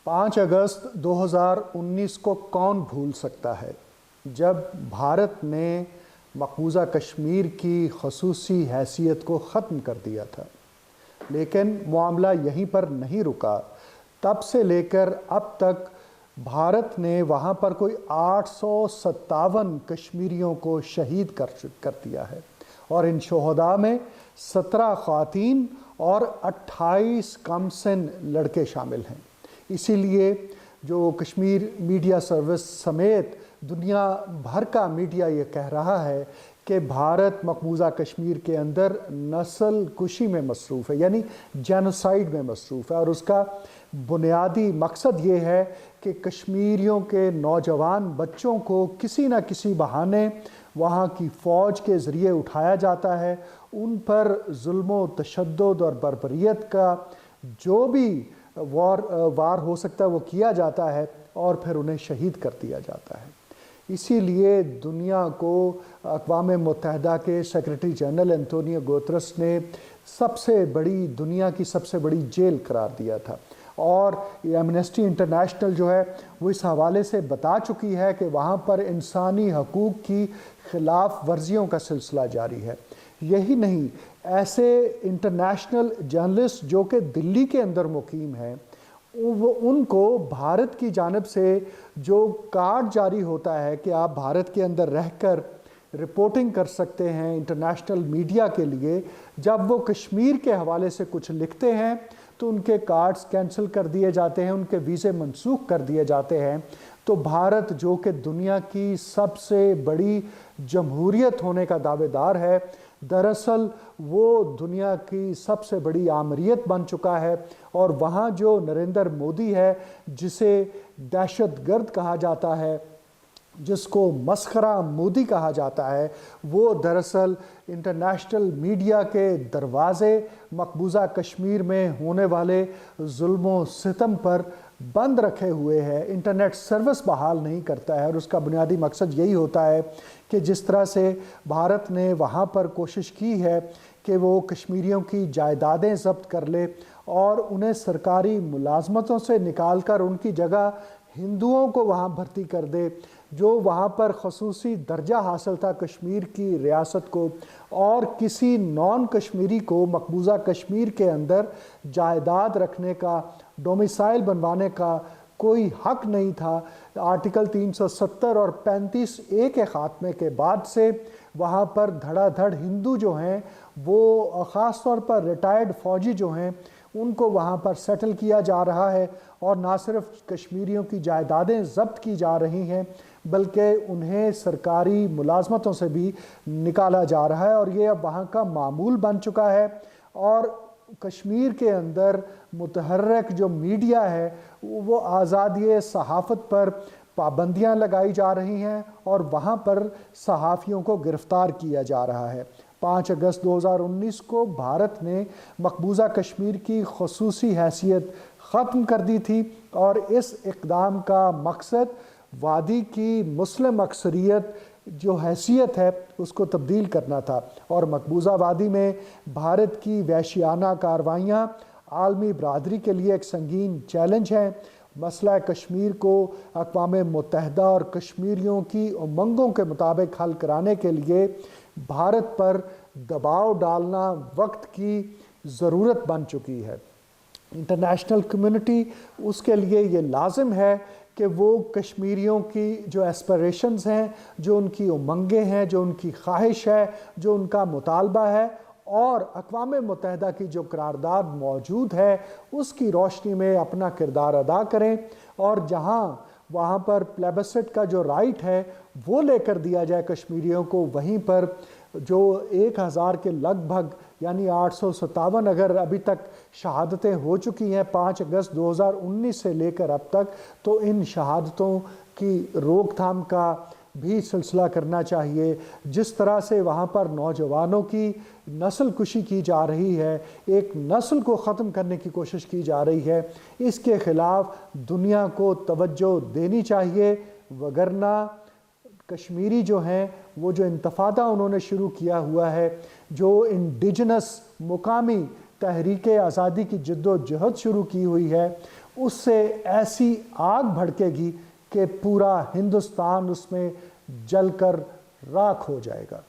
5 اگست 2019 کو کون بھول سکتا ہے جب بھارت نے مقبوضہ کشمیر کی خصوصی حیثیت کو ختم کر دیا تھا۔ لیکن معاملہ یہیں پر نہیں رکا۔ تب سے لے کر اب تک بھارت نے وہاں پر کوئی 857 کشمیریوں کو شہید کر دیا ہے، اور ان شہداء میں 17 خواتین اور 28 کم سن لڑکے شامل ہیں۔ اسی لیے جو کشمیر میڈیا سروس سمیت دنیا بھر کا میڈیا یہ کہہ رہا ہے کہ بھارت مقبوضہ کشمیر کے اندر نسل کشی میں مصروف ہے، یعنی جینوسائیڈ میں مصروف ہے، اور اس کا بنیادی مقصد یہ ہے کہ کشمیریوں کے نوجوان بچوں کو کسی نہ کسی بہانے وہاں کی فوج کے ذریعے اٹھایا جاتا ہے، ان پر ظلم و تشدد اور بربریت کا جو بھی وار ہو سکتا ہے وہ کیا جاتا ہے، اور پھر انہیں شہید کر دیا جاتا ہے۔ اسی لیے دنیا کو اقوام متحدہ کے سیکریٹری جنرل انتونیو گوترس نے دنیا کی سب سے بڑی جیل قرار دیا تھا، اور ایمنسٹی انٹرنیشنل جو ہے وہ اس حوالے سے بتا چکی ہے کہ وہاں پر انسانی حقوق کی خلاف ورزیوں کا سلسلہ جاری ہے۔ یہی نہیں، ایسے انٹرنیشنل جرنلسٹ جو کہ دلی کے اندر مقیم ہیں، ان کو بھارت کی جانب سے جو کارڈ جاری ہوتا ہے کہ آپ بھارت کے اندر رہ کر رپورٹنگ کر سکتے ہیں انٹرنیشنل میڈیا کے لیے، جب وہ کشمیر کے حوالے سے کچھ لکھتے ہیں تو ان کے کارڈز کینسل کر دیے جاتے ہیں، ان کے ویزے منسوخ کر دیے جاتے ہیں۔ تو بھارت جو کہ دنیا کی سب سے بڑی جمہوریت ہونے کا دعوے دار ہے، دراصل وہ دنیا کی سب سے بڑی آمریت بن چکا ہے، اور وہاں جو نریندر مودی ہے جسے دہشت گرد کہا جاتا ہے، جس کو مسخرہ مودی کہا جاتا ہے، وہ دراصل انٹرنیشنل میڈیا کے دروازے مقبوضہ کشمیر میں ہونے والے ظلم و ستم پر بند رکھے ہوئے ہے، انٹرنیٹ سروس بحال نہیں کرتا ہے، اور اس کا بنیادی مقصد یہی ہوتا ہے کہ جس طرح سے بھارت نے وہاں پر کوشش کی ہے کہ وہ کشمیریوں کی جائیدادیں ضبط کر لے اور انہیں سرکاری ملازمتوں سے نکال کر ان کی جگہ ہندوؤں کو وہاں بھرتی کر دے، جو وہاں پر خصوصی درجہ حاصل تھا کشمیر کی ریاست کو، اور کسی نان کشمیری کو مقبوضہ کشمیر کے اندر جائیداد رکھنے کا، ڈومیسائل بنوانے کا کوئی حق نہیں تھا۔ آرٹیکل 370 اور 35A کے خاتمے کے بعد سے وہاں پر دھڑا دھڑ ہندو جو ہیں، وہ خاص طور پر ریٹائرڈ فوجی جو ہیں، ان کو وہاں پر سیٹل کیا جا رہا ہے، اور نہ صرف کشمیریوں کی جائیدادیں ضبط کی جا رہی ہیں بلکہ انہیں سرکاری ملازمتوں سے بھی نکالا جا رہا ہے، اور یہ اب وہاں کا معمول بن چکا ہے۔ اور کشمیر کے اندر متحرک جو میڈیا ہے وہ آزادی صحافت پر پابندیاں لگائی جا رہی ہیں، اور وہاں پر صحافیوں کو گرفتار کیا جا رہا ہے۔ 5 اگست 2019 کو بھارت نے مقبوضہ کشمیر کی خصوصی حیثیت ختم کر دی تھی، اور اس اقدام کا مقصد وادی کی مسلم اکثریت جو حیثیت ہے اس کو تبدیل کرنا تھا، اور مقبوضہ وادی میں بھارت کی وحشیانہ کارروائیاں عالمی برادری کے لیے ایک سنگین چیلنج ہیں۔ مسئلہ کشمیر کو اقوام متحدہ اور کشمیریوں کی امنگوں کے مطابق حل کرانے کے لیے بھارت پر دباؤ ڈالنا وقت کی ضرورت بن چکی ہے۔ انٹرنیشنل کمیونٹی اس کے لیے یہ لازم ہے کہ وہ کشمیریوں کی جو ایسپریشنز ہیں، جو ان کی امنگیں ہیں، جو ان کی خواہش ہے، جو ان کا مطالبہ ہے، اور اقوام متحدہ کی جو قرارداد موجود ہے اس کی روشنی میں اپنا کردار ادا کریں، اور جہاں وہاں پر پلیبسٹ کا جو رائٹ ہے وہ لے کر دیا جائے کشمیریوں کو، وہیں پر جو 1000 کے لگ بھگ یعنی 857 اگر ابھی تک شہادتیں ہو چکی ہیں 5 اگست 2019 سے لے کر اب تک، تو ان شہادتوں کی روک تھام کا بھی سلسلہ کرنا چاہیے۔ جس طرح سے وہاں پر نوجوانوں کی نسل کشی کی جا رہی ہے، ایک نسل کو ختم کرنے کی کوشش کی جا رہی ہے، اس کے خلاف دنیا کو توجہ دینی چاہیے، وگرنہ کشمیری جو ہیں وہ جو انتفاضہ انہوں نے شروع کیا ہوا ہے، جو انڈیجنس مقامی تحریک آزادی کی جد و جہد شروع کی ہوئی ہے، اس سے ایسی آگ بھڑکے گی کہ پورا ہندوستان اس میں جل کر راکھ ہو جائے گا۔